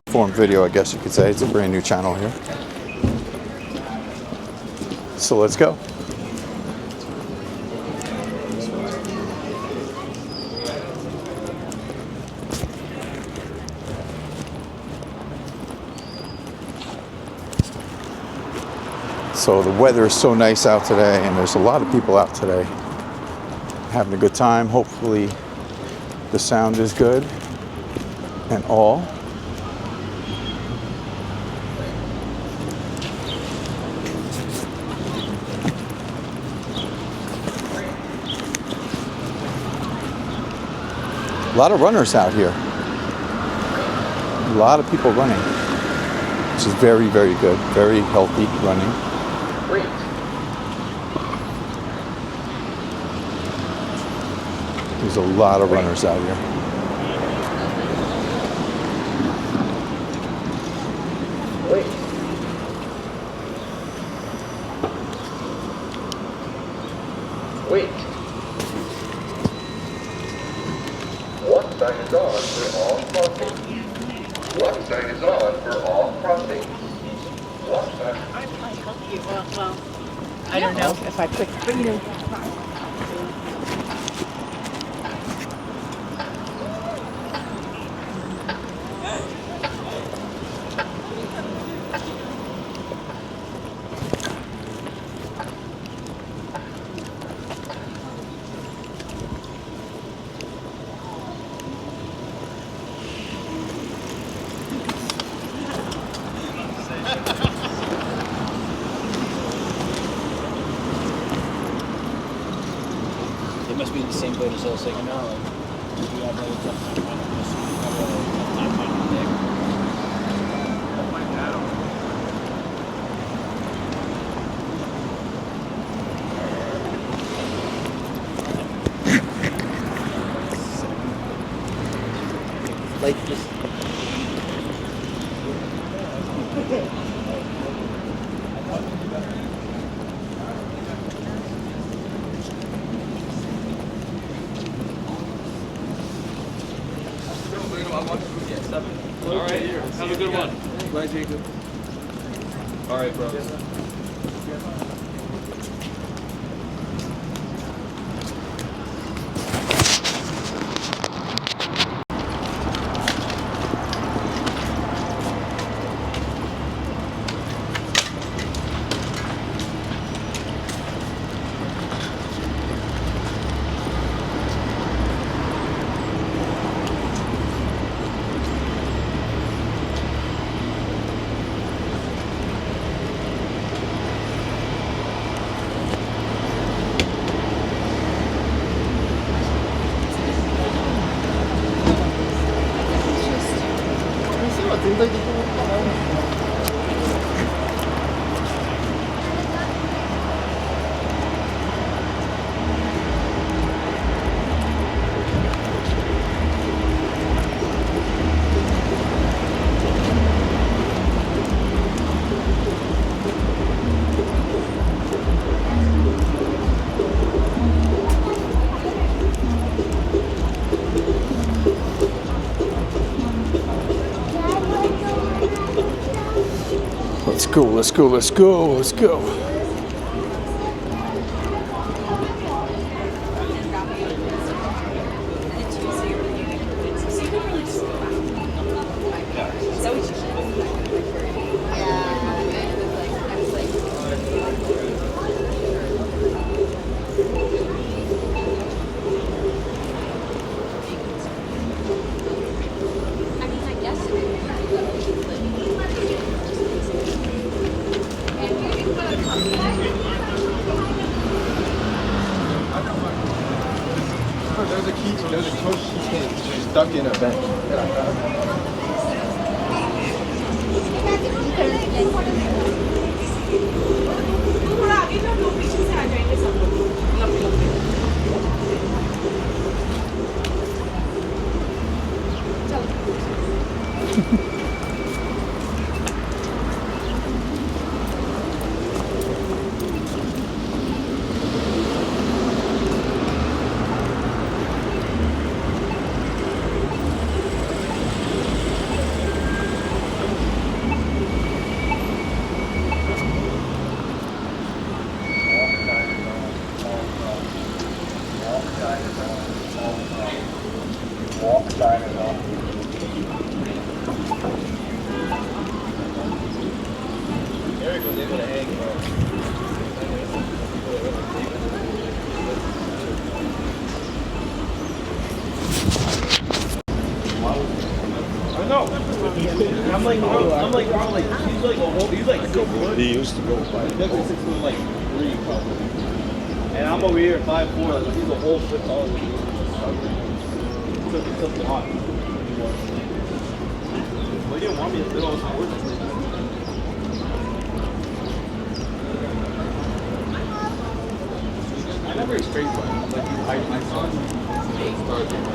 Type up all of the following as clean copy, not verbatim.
Form video, I guess you could say. It's a brand new channel here. So let's go. So the weather is so nice out today, and there's a lot of people out today having a good time. Hopefully the sound is good and all. A lot of runners out here. A lot of people running, which is very, very good. Very healthy running. There's a lot of runners out here. Wait. One sign is on for all crossings. One sign is on for all crossings. One sign. Well, I don't know if I put freedom. They must be in the same boat as us, like, you know, like, we have like a tough time finding this, we have a time finding the deck. Like this. All right, have a good one. Bye, Jacob. All right, bro. Let's go, let's go, let's go, let's go. There's a coach stuck in a bench. No. I'm like, bro, like, he's like a whole, he's like 6 foot. He used to go by. He's like 6 foot, like 3 probably. And I'm over here 5'4", like, he's a whole foot taller than me. It's something hot. Well, he didn't want me to sit on his horse. I never experienced one. Like, I saw him start on his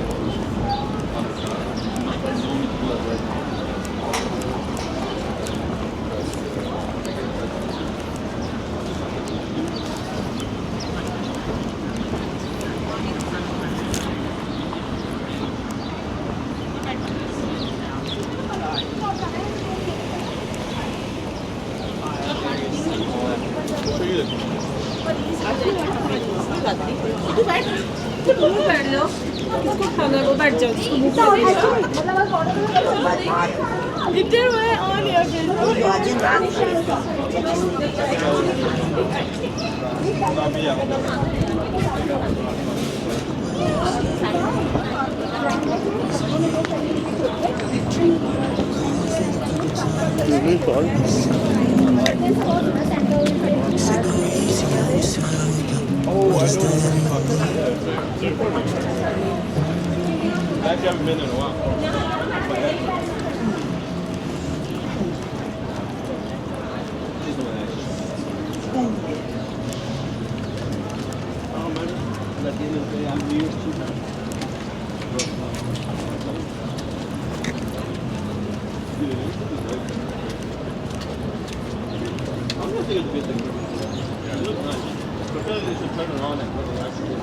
कर लो इसको खाना को बैठ जाओ इसको मुंह पे इधर मैं ऑन या I actually haven't been there in a while. At the end of the day, I'm New Year's too. I'm gonna think it's a good thing. It looks nice. I feel like they should turn it on and put it actually